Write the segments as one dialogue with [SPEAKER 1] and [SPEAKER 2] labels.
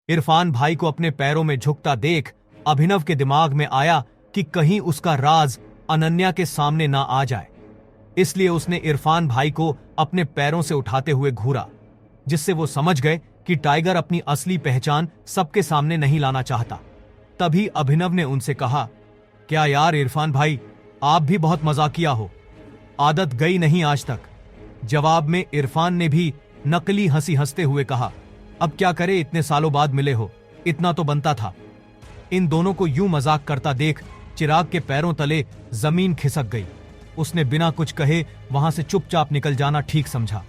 [SPEAKER 1] इरफान भाई को अपने पैरों में झुकता देख अभिनव के दिमाग में आया कि कहीं उसका राज अनन्या के सामने ना आ जाए। इसलिए उसने इरफान भाई को अपने पैरों से उठाते हुए घूरा, जिससे वो समझ गए कि टाइगर अपनी असली पहचान सबके सामने नहीं लाना चाहता। तभी अभिनव ने उनसे कहा, क्या यार इरफान भाई, आप भी बहुत मजाकिया हो, आदत गई नहीं आज तक। जवाब में इरफान ने भी नकली हंसी हंसते हुए कहा, अब क्या करे, इतने सालों बाद मिले हो, इतना तो बनता था। इन दोनों को यूं मजाक करता देख चिराग के पैरों तले जमीन खिसक गई। उसने बिना कुछ कहे वहां से चुपचाप निकल जाना ठीक समझा।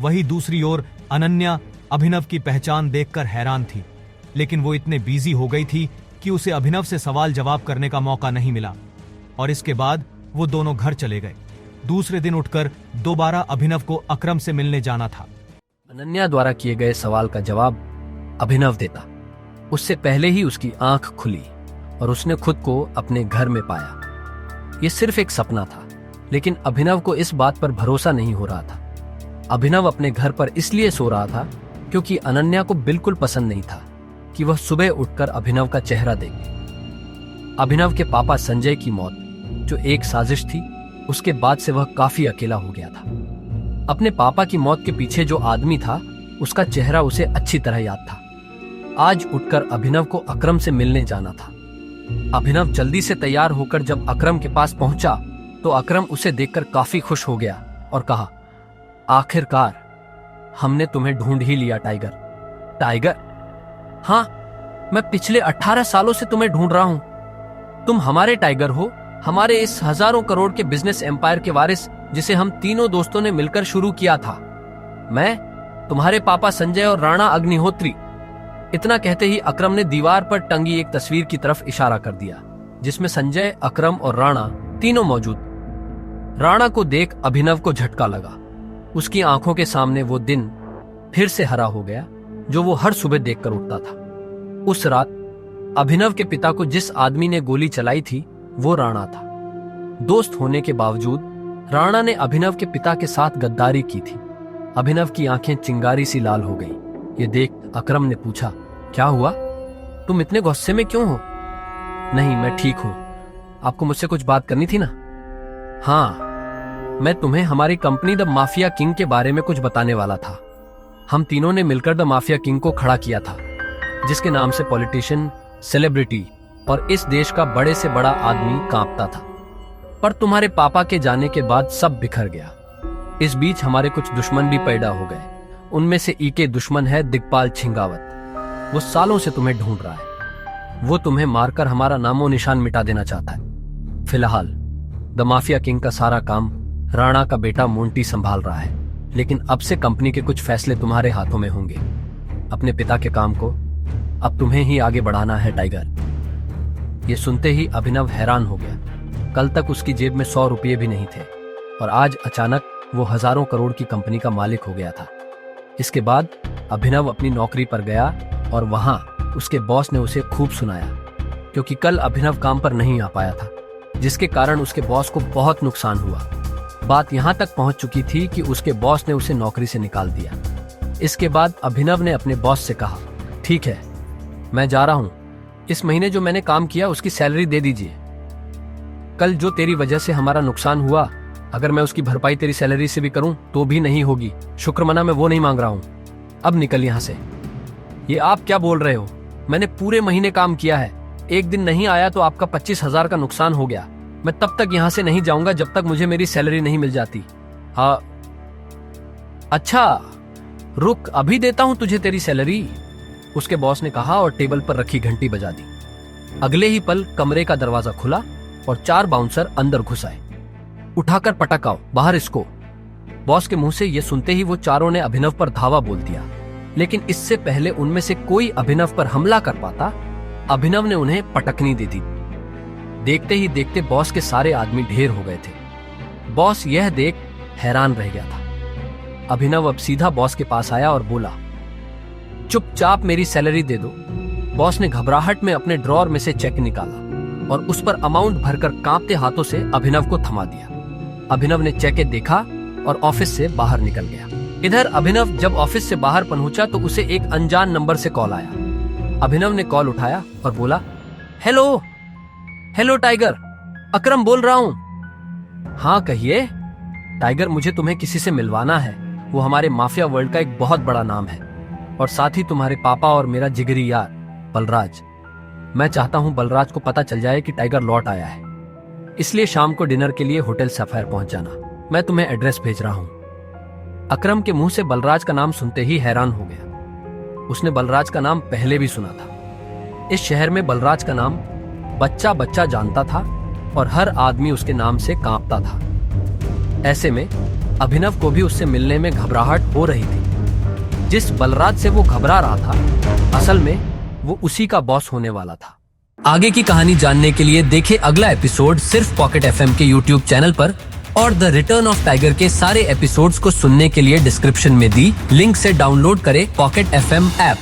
[SPEAKER 1] वही दूसरी ओर अनन्या अभिनव की पहचान देखकर हैरान थी, लेकिन वो इतने बिजी हो गई थी कि उसे अभिनव से सवाल जवाब करने का मौका नहीं मिला। और इसके बाद वो दोनों घर चले गए। दूसरे दिन उठकर दोबारा अभिनव को अकरम से मिलने जाना था।
[SPEAKER 2] अनन्या द्वारा किए गए सवाल का जवाब अभिनव देता। उससे पहले ही उसकी आंख खुली और उसने खुद को अपने घर में पाया। ये सिर्फ एक सपना था, लेकिन अभिनव को इस बात पर भरोसा नहीं हो रहा था। अभिनव अपने घर पर इसलिए सो रहा था क्योंकि अनन्या को बिल्कुल पसंद नहीं था कि वह सुबह उठकर अभिनव का चेहरा देखे। अभिनव के पापा संजय की मौत, जो एक साजिश थी, उसके बाद से वह काफी अकेला हो गया था। अपने पापा की मौत के पीछे जो आदमी था, उसका चेहरा उसे अच्छी तरह याद था। आज उठकर अभिनव को अकरम से मिलने जाना था। अभिनव जल्दी से तैयार होकर जब अकरम के पास पहुंचा तो अकरम उसे देखकर काफी खुश हो गया और कहा, आखिरकार हमने तुम्हें ढूंढ ही लिया टाइगर। टाइगर? हाँ, मैं पिछले 18 सालों से तुम्हें ढूंढ रहा हूं। तुम हमारे टाइगर हो, हमारे इस हजारों करोड़ के बिजनेस एम्पायर के वारिस, जिसे हम तीनों दोस्तों ने मिलकर शुरू किया था। मैं, तुम्हारे पापा संजय और राणा अग्निहोत्री। इतना कहते ही अकरम ने दीवार पर टंगी एक तस्वीर की तरफ इशारा कर दिया, जिसमें संजय, अकरम और राणा तीनों मौजूद। राणा को देख अभिनव को झटका लगा। उसकी आंखों के सामने वो दिन फिर से हरा हो गया जो वो हर सुबह देखकर उठता था। उस रात अभिनव के पिता को जिस आदमी ने गोली चलाई थी, वो राणा था। दोस्त होने के बावजूद राणा ने अभिनव के पिता के साथ गद्दारी की थी। अभिनव की आंखें चिंगारी सी लाल हो गईं। ये देख अकरम ने पूछा, क्या हुआ? तुम इतने गुस्से में क्यों हो? नहीं, मैं ठीक हूं। आपको मुझसे कुछ बात करनी थी ना? हाँ, मैं तुम्हें हमारी कंपनी द माफिया किंग के बारे में कुछ बताने वाला था। हम तीनों ने मिलकर द माफिया किंग को खड़ा किया था, जिसके नाम से पॉलिटिशियन, सेलिब्रिटी और इस देश का बड़े से बड़ा आदमी कांपता था। पर तुम्हारे पापा के जाने के बाद सब बिखर गया। इस बीच हमारे कुछ दुश्मन भी पैदा हो गए। उनमें से एक दुश्मन है दिग्पाल छिंगावत। वो सालों से तुम्हें ढूंढ रहा है। वो तुम्हें मारकर हमारा नामो निशान मिटा देना चाहता है। फिलहाल द माफिया किंग का सारा काम राणा का बेटा मोंटी संभाल रहा है, लेकिन अब से कंपनी के कुछ फैसले तुम्हारे हाथों में होंगे। अपने पिता के काम को अब तुम्हें ही आगे बढ़ाना है टाइगर। ये सुनते ही अभिनव हैरान हो गया। कल तक उसकी जेब में 100 रुपये भी नहीं थे और आज अचानक वो हजारों करोड़ की कंपनी का मालिक हो गया था। इसके बाद अभिनव अपनी नौकरी पर गया और वहां उसके बॉस ने उसे खूब सुनाया, क्योंकि कल अभिनव काम पर नहीं आ पाया था, जिसके कारण उसके बॉस को बहुत नुकसान हुआ। बात यहां तक पहुंच चुकी थी कि उसके बॉस ने उसे नौकरी से निकाल दिया। इसके बाद अभिनव ने अपने बॉस से कहा, ठीक है, मैं जा रहा हूं। इस महीने जो मैंने काम किया उसकी सैलरी दे दीजिए। कल जो तेरी वजह से हमारा नुकसान हुआ, अगर मैं उसकी भरपाई तेरी सैलरी से भी करूं तो भी नहीं होगी। शुक्रमना मैं वो नहीं मांग रहा हूं। अब निकल यहां से। ये आप क्या बोल रहे हो? मैंने पूरे महीने काम किया है। एक दिन नहीं आया तो आपका 25,000 का नुकसान हो गया। मैं तब तक यहां से नहीं जाऊंगा जब तक मुझे मेरी सैलरी नहीं मिल जाती। हाँ, अच्छा, रुक, अभी देता हूं तुझे तेरी सैलरी, उसके बॉस ने कहा और टेबल पर रखी घंटी बजा दी। अगले ही पल कमरे का दरवाजा खुला और 4 बाउंसर अंदर घुस आए। उठाकर पटकाओ, बाहर इसको। बॉस के मुंह से यह सुनते ही वो चारों ने अभिनव पर धावा बोल दिया, लेकिन इससे पहले उनमें से कोई अभिनव पर हमला कर पाता, अभिनव ने उन्हें पटकनी दे दी। देखते ही देखते बॉस के सारे आदमी ढेर हो गए थे। बॉस यह देख हैरान रह गया था। अभिनव अब सीधा बॉस के पास आया और बोला, चुपचाप मेरी सैलरी दे दो। बॉस ने घबराहट में अपने ड्रॉर में से चेक निकाला और उस पर अमाउंट भरकर कांपते हाथों से अभिनव को थमा दिया। अभिनव ने चेक देखा और ऑफिस से बाहर निकल गया। इधर अभिनव जब ऑफिस से बाहर पहुंचा तो उसे एक अनजान नंबर से कॉल आया। अभिनव ने कॉल उठाया और बोला, हेलो हेलो टाइगर, अकरम बोल रहा हूं। हाँ कहिए। टाइगर, मुझे तुम्हें किसी से मिलवाना है। वो हमारे माफिया वर्ल्ड का एक बहुत बड़ा नाम है और साथ ही तुम्हारे पापा और मेरा जिगरी यार बलराज। मैं चाहता हूं बलराज को पता चल जाए कि टाइगर लौट आया है, इसलिए शाम को डिनर के लिए होटल सफायर पहुंच जाना। मैं तुम्हें एड्रेस भेज रहा हूं। अकरम के मुंह से बलराज का नाम सुनते ही हैरान हो गया। उसने बलराज का नाम पहले भी सुना था। इस शहर में बलराज का नाम बच्चा बच्चा जानता था और हर आदमी उसके नाम से कांपता था। ऐसे में अभिनव को भी उससे मिलने में घबराहट हो रही थी। जिस बलराज से वो घबरा रहा था, असल में वो उसी का बॉस होने वाला था। आगे की कहानी जानने के लिए देखें अगला एपिसोड सिर्फ पॉकेट एफएम के यूट्यूब चैनल पर, और द रिटर्न ऑफ टाइगर के सारे एपिसोड्स को सुनने के लिए डिस्क्रिप्शन में दी लिंक से डाउनलोड करें पॉकेट एफएम ऐप।